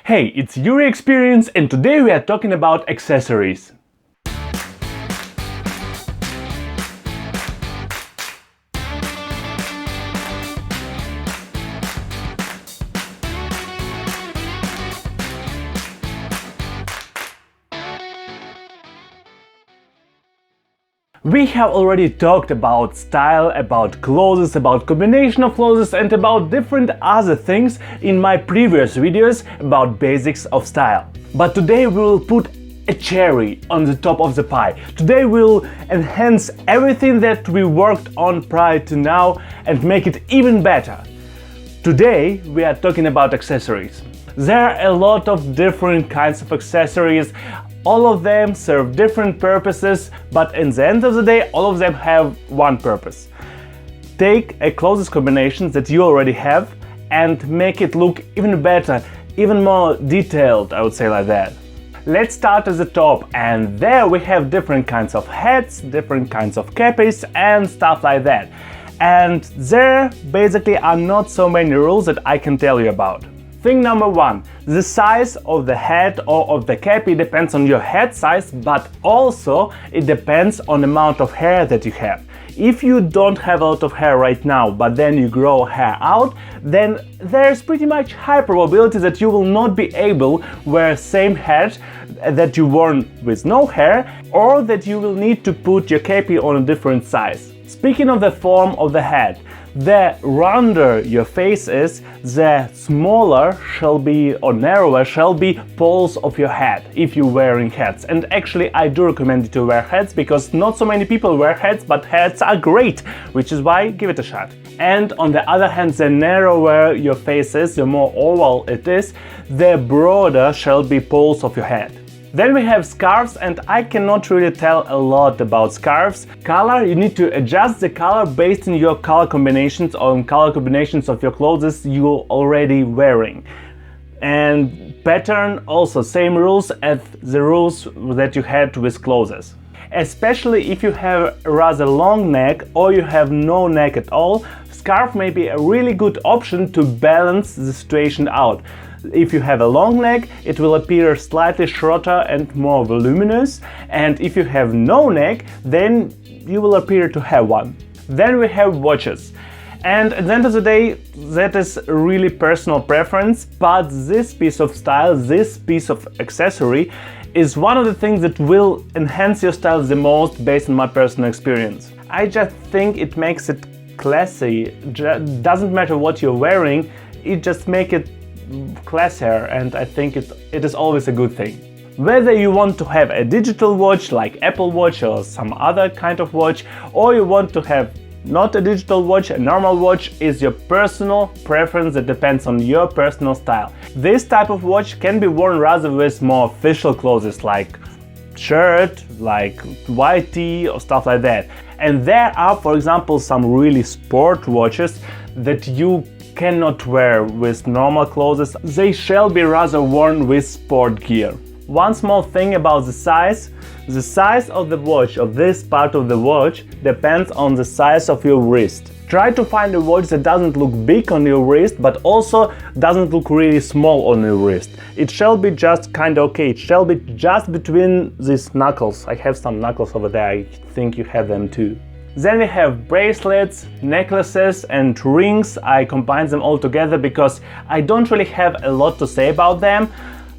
Hey, it's Yury Experience and today we are talking about accessories. We have already talked about style, about clothes, about combination of clothes and about different other things in my previous videos about basics of style. But today we will put a cherry on the top of the pie. Today we'll enhance everything that we worked on prior to now and make it even better. Today we are talking about accessories. There are a lot of different kinds of accessories. All of them serve different purposes, but in the end of the day, all of them have one purpose. Take a clothes combination that you already have and make it look even better, even more detailed, I would say like that. Let's start at the top, and there we have different kinds of hats, different kinds of capes and stuff like that. And there basically are not so many rules that I can tell you about. Thing number one, the size of the hat or of the cape depends on your head size, but also it depends on the amount of hair that you have. If you don't have a lot of hair right now, but then you grow hair out, then there's pretty much high probability that you will not be able to wear same hat that you worn with no hair, or that you will need to put your cape on a different size. Speaking of the form of the head, the rounder your face is, the smaller shall be or narrower shall be poles of your head if you're wearing hats. And actually I do recommend you to wear hats because not so many people wear hats, but hats are great, which is why give it a shot. And on the other hand, the narrower your face is, the more oval it is, the broader shall be poles of your head. Then we have scarves, and I cannot really tell a lot about scarves. Color, you need to adjust the color based on your color combinations or on color combinations of your clothes you're already wearing. And pattern, also same rules as the rules that you had with clothes. Especially if you have a rather long neck or you have no neck at all, scarf may be a really good option to balance the situation out. If you have a long neck, it will appear slightly shorter and more voluminous, and if you have no neck, then you will appear to have one. Then we have watches. And at the end of the day, that is really personal preference, but this piece of style, this piece of accessory is one of the things that will enhance your style the most based on my personal experience. I just think it makes it classy. Doesn't matter what you're wearing, it just makes it classier, and I think it is always a good thing. Whether you want to have a digital watch like Apple Watch or some other kind of watch, or you want to have not a digital watch, a normal watch, is your personal preference that depends on your personal style. This type of watch can be worn rather with more official clothes like shirt, like white tee or stuff like that. And there are, for example, some really sport watches that you cannot wear with normal clothes. They shall be rather worn with sport gear. One small thing about the size of the watch, of this part of the watch, depends on the size of your wrist. Try to find a watch that doesn't look big on your wrist, but also doesn't look really small on your wrist. It shall be just kind of okay. It shall be just between these knuckles. I have some knuckles over there, I think you have them too. Then we have bracelets, necklaces and rings. I combine them all together because I don't really have a lot to say about them.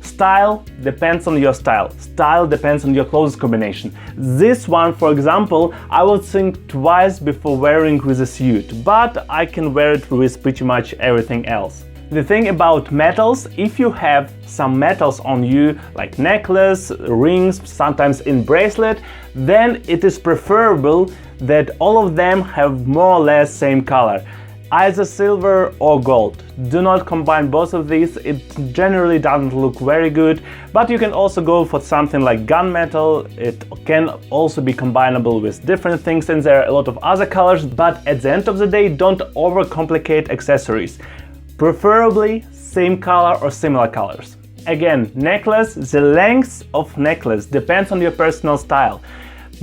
Style depends on your style. Style depends on your clothes combination. This one, for example, I would think twice before wearing with a suit, but I can wear it with pretty much everything else. The thing about metals, if you have some metals on you, like necklace, rings, sometimes in bracelet, then it is preferable that all of them have more or less same color, either silver or gold. Do not combine both of these, it generally doesn't look very good, but you can also go for something like gunmetal. It can also be combinable with different things, and there are a lot of other colors, but at the end of the day, don't overcomplicate accessories. Preferably same color or similar colors. Again, necklace, the length of necklace depends on your personal style.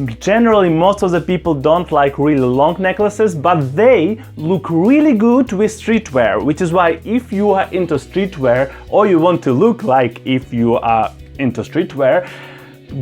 Generally, most of the people don't like really long necklaces, but they look really good with streetwear, which is why if you are into streetwear or you want to look like if you are into streetwear,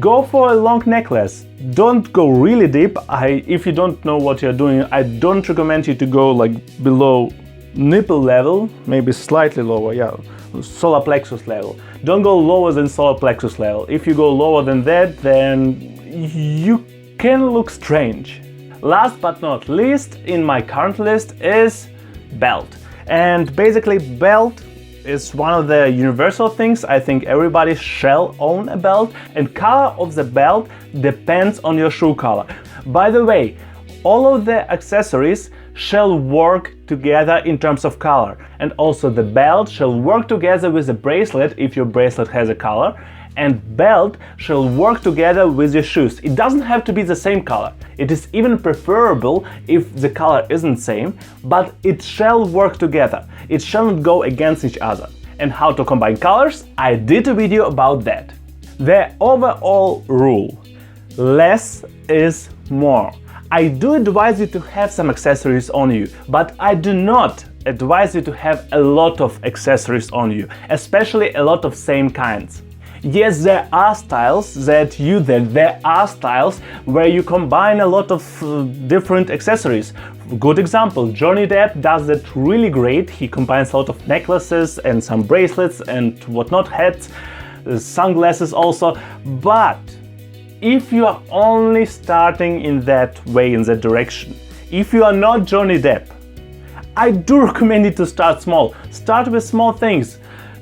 go for a long necklace. Don't go really deep. If you don't know what you're doing, I don't recommend you to go like below nipple level, maybe slightly lower, yeah, solar plexus level. Don't go lower than solar plexus level. If you go lower than that, then you can look strange. Last but not least in my current list is belt. And basically belt is one of the universal things. I think everybody shall own a belt, and color of the belt depends on your shoe color. By the way, all of the accessories shall work together in terms of color, and also the belt shall work together with the bracelet if your bracelet has a color, and belt shall work together with your shoes. It doesn't have to be the same color. It is even preferable if the color isn't same, but it shall work together. It shouldn't go against each other. And how to combine colors? I did a video about that. The overall rule: less is more. I do advise you to have some accessories on you, but I do not advise you to have a lot of accessories on you, especially a lot of same kinds. Yes, there are styles where you combine a lot of different accessories. Good example, Johnny Depp does that really great. He combines a lot of necklaces and some bracelets and whatnot, hats, sunglasses also. But if you are only starting in that way, in that direction, if you are not Johnny Depp, I do recommend you to start small. Start with small things.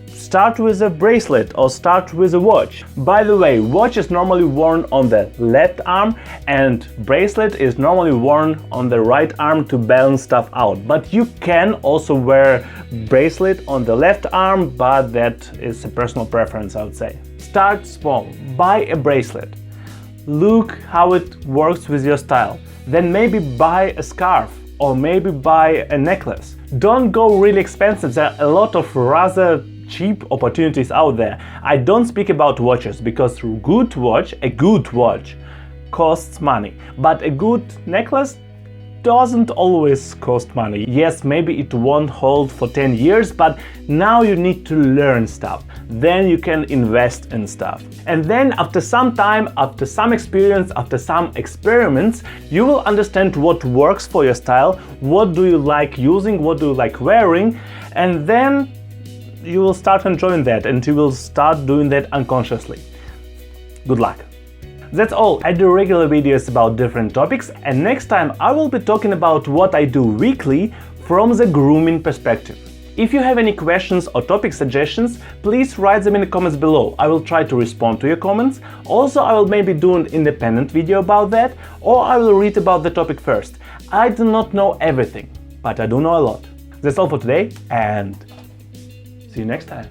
Start with a bracelet or start with a watch. By the way, watch is normally worn on the left arm and bracelet is normally worn on the right arm to balance stuff out. But you can also wear bracelet on the left arm, but that is a personal preference, I would say. Start small. Buy a bracelet. Look how it works with your style. Then maybe buy a scarf or maybe buy a necklace. Don't go really expensive. There are a lot of rather cheap opportunities out there. I don't speak about watches because a good watch costs money, but a good necklace doesn't always cost money. Yes, maybe it won't hold for 10 years, but now you need to learn stuff. Then you can invest in stuff. And then after some time, after some experience, after some experiments, you will understand what works for your style, what do you like using, what do you like wearing, and then you will start enjoying that and you will start doing that unconsciously. Good luck! That's all. I do regular videos about different topics, and next time I will be talking about what I do weekly from the grooming perspective. If you have any questions or topic suggestions, please write them in the comments below. I will try to respond to your comments. Also, I will maybe do an independent video about that, or I will read about the topic first. I do not know everything, but I do know a lot. That's all for today, and see you next time.